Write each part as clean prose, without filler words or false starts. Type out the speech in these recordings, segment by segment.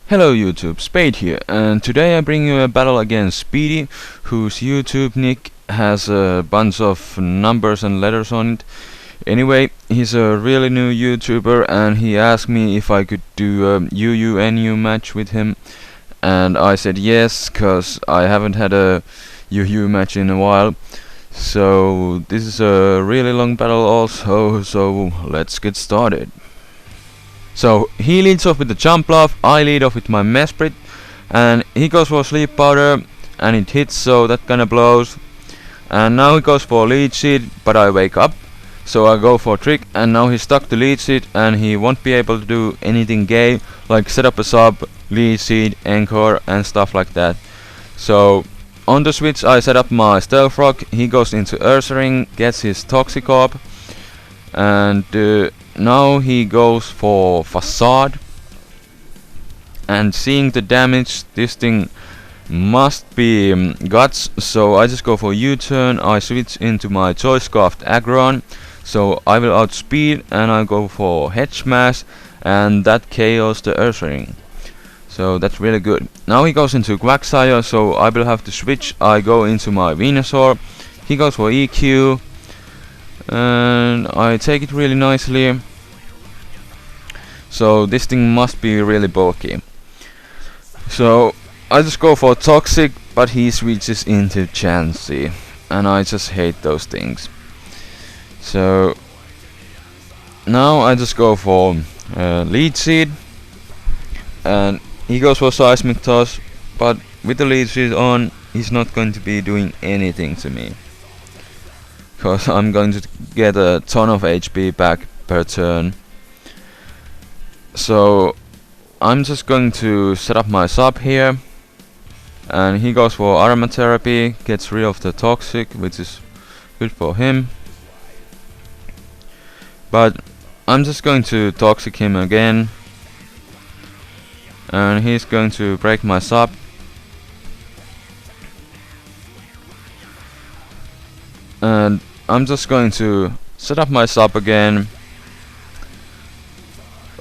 Hello YouTube, Spade here, and today I bring you a battle against Speedy, whose YouTube nick has a bunch of numbers and letters on it. Anyway, he's a really new YouTuber and he asked me if I could do a UUNU match with him, and I said yes, cause I haven't had a UU match in a while. So this is a really long battle also, so let's get started. So he leads off with the jump bluff, I lead off with my Mesprit, and he goes for sleep powder, and it hits, so that kinda blows. And now he goes for lead seed, but I wake up, so I go for trick, and now he's stuck to lead seed, and he won't be able to do anything gay, like set up a sub, lead seed, encore, and stuff like that. So on the switch I set up my stealth rock, he goes into Ursaring, gets his toxic orb, and now he goes for facade, and seeing the damage, this thing must be guts, so I just go for U-turn. I switch into my choice scarfed aggron, so I will outspeed and I go for head smash, and that KOs the Ursaring. So that's really good. Now he goes into Quagsire, so I will have to switch. I go into my Venusaur, he goes for EQ, and I take it really nicely. So this thing must be really bulky. So I just go for toxic, but he switches into Chansey, and I just hate those things. So now I just go for lead seed, and he goes for seismic toss, but with the lead seed on, he's not going to be doing anything to me, cause I'm going to get a ton of HP back per turn. So I'm just going to set up my sub here, and he goes for aromatherapy, gets rid of the toxic, which is good for him. But I'm just going to toxic him again, and he's going to break my sub. And I'm just going to set up my sub again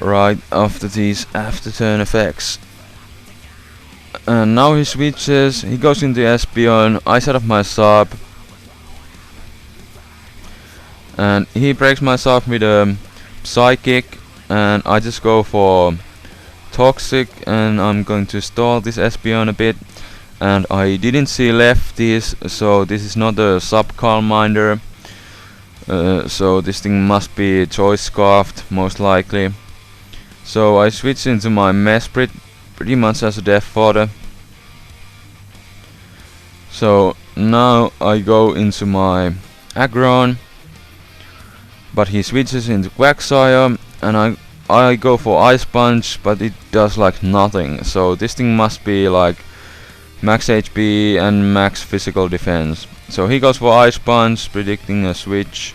right after these after turn effects. And now he switches, he goes into Espeon, I set up my sub, and he breaks my sub with a psychic, and I just go for toxic, and I'm going to stall this Espeon a bit. And I didn't see lefties, so this is not a sub calm minder, so this thing must be choice scarfed most likely. So I switch into my Mesprit pretty much as a death fodder. So now I go into my aggron, but he switches into Quagsire, and I go for Ice Punch, but it does like nothing. So this thing must be like max HP and max physical defense. So he goes for Ice Punch, predicting a switch.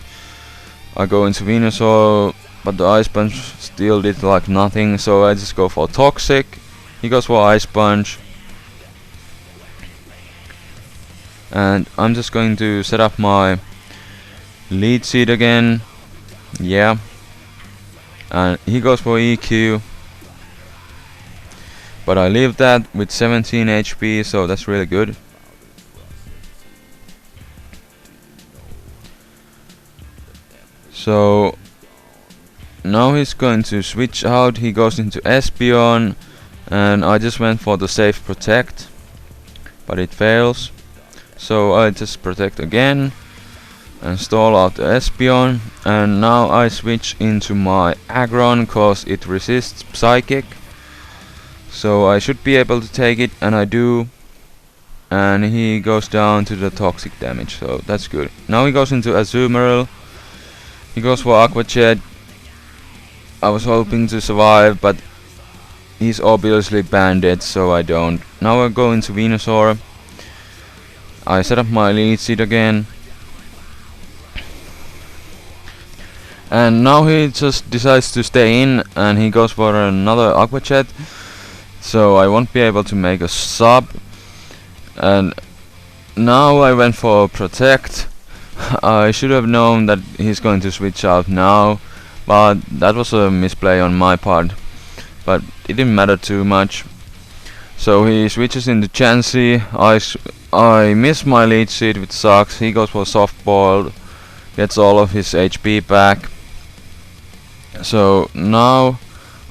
I go into Venusaur, but the Ice Punch still did like nothing, so I just go for toxic. He goes for Ice Punch, and I'm just going to set up my lead seed again. Yeah, and he goes for EQ, but I leave that with 17 HP, so that's really good. So now he's going to switch out, he goes into Espeon, and I just went for the safe protect, but it fails. So I just protect again and stall out the Espeon, and now I switch into my aggron cause it resists psychic. So I should be able to take it, and I do. And he goes down to the toxic damage, so that's good. Now he goes into Azumarill, he goes for Aqua Jet. I was hoping to survive, but he's obviously banded, so I don't. Now I go into Venusaur, I set up my lead seed again, and now he just decides to stay in, and he goes for another Aqua Jet, so I won't be able to make a sub. And now I went for protect. I should have known that he's going to switch out now, but that was a misplay on my part, but it didn't matter too much. So he switches into Chansey. I miss my lead seed, which sucks. He goes for soft boiled, gets all of his HP back. So now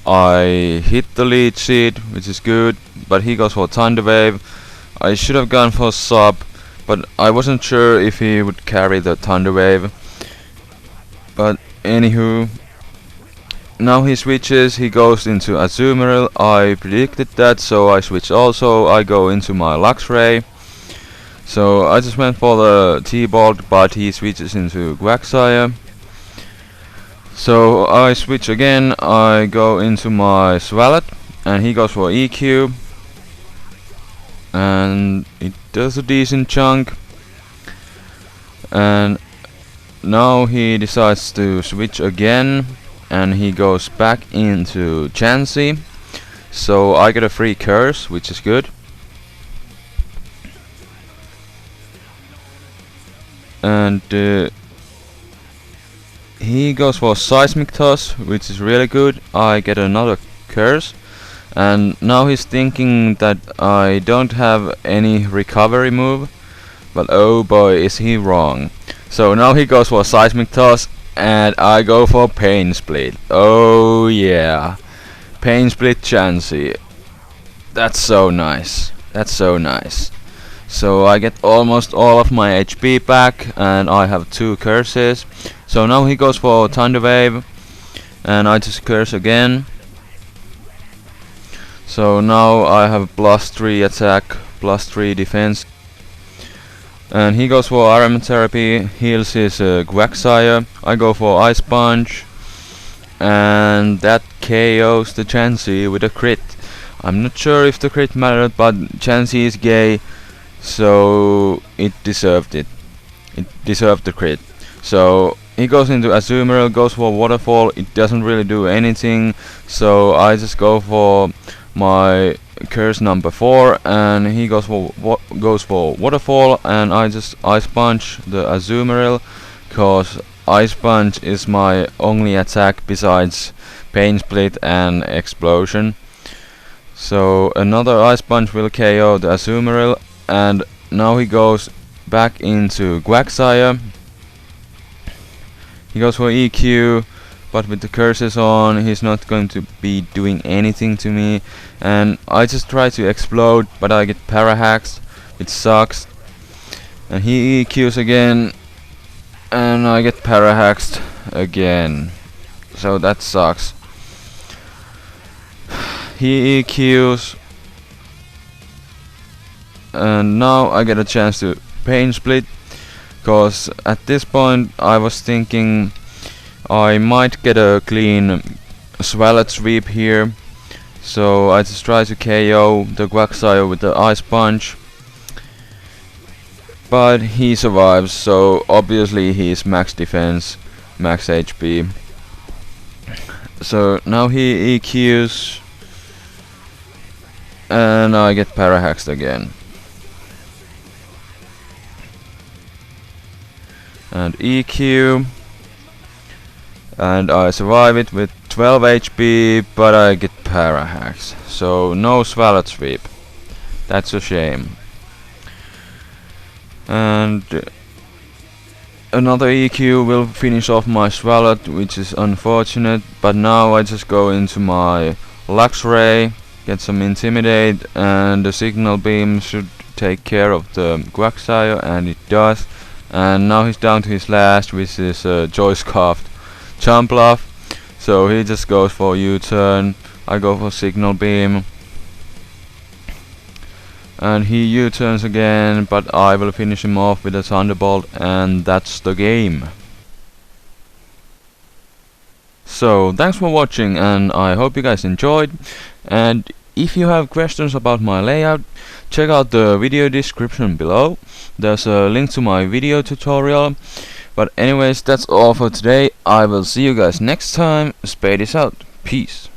I hit the lead seed, which is good, but he goes for Thunder Wave. I should have gone for sub, but I wasn't sure if he would carry the Thunder Wave. But anywho, now he switches, he goes into Azumarill. I predicted that, so I switch also. I go into my Luxray. So I just went for the T-Bolt, but he switches into Quagsire. So I switch again, I go into my Swalot, and he goes for EQ. And it does a decent chunk. And now he decides to switch again, and he goes back into Chansey. So I get a free curse, which is good. And he goes for Seismic Toss, which is really good. I get another curse. And now he's thinking that I don't have any recovery move. But oh boy, is he wrong. So now he goes for Seismic Toss, and I go for Pain Split. Oh yeah, Pain Split Chansey. That's so nice. That's so nice. So I get almost all of my HP back, and I have 2 curses. So now he goes for Thunder Wave, and I just curse again. So now I have +3 attack, +3 defense. And he goes for Aromatherapy, heals his Quagsire. I go for Ice Punch, and that KOs the Chansey with a crit. I'm not sure if the crit mattered, but Chansey is gay, so it deserved it. It deserved the crit. So he goes into Azumarill, goes for Waterfall. It doesn't really do anything, so I just go for my curse number 4, and he goes for Waterfall, and I just Ice Punch the Azumarill, cause Ice Punch is my only attack besides Pain Split and Explosion. So another Ice Punch will KO the Azumarill, and now he goes back into Quagsire. He goes for EQ, but with the curses on, he's not going to be doing anything to me. And I just try to explode, but I get Parahaxed, which sucks. And he EQs again, and I get Parahaxed again. So that sucks. He EQs, and now I get a chance to Pain Split, cause at this point I was thinking I might get a clean Swalot sweep here. So I just try to KO the Quagsire with the Ice Punch, but he survives, so obviously he's max defense, max HP. So now he EQs, and I get Parahaxed again. And EQ, and I survive it with 12 HP, but I get Parahaxed. So no Swalot sweep. That's a shame. And another EQ will finish off my Swalot, which is unfortunate. But now I just go into my Luxray, get some Intimidate, and the Signal Beam should take care of the Quagsire, and it does. And now he's down to his last, which is Joy Scarfed Jumpluff. So he just goes for U-turn. I go for Signal Beam, and he U-turns again, but I will finish him off with a Thunderbolt, and that's the game. So thanks for watching, and I hope you guys enjoyed. And if you have questions about my layout, check out the video description below. There's a link to my video tutorial. But anyways, that's all for today. I will see you guys next time. Spade is out. Peace.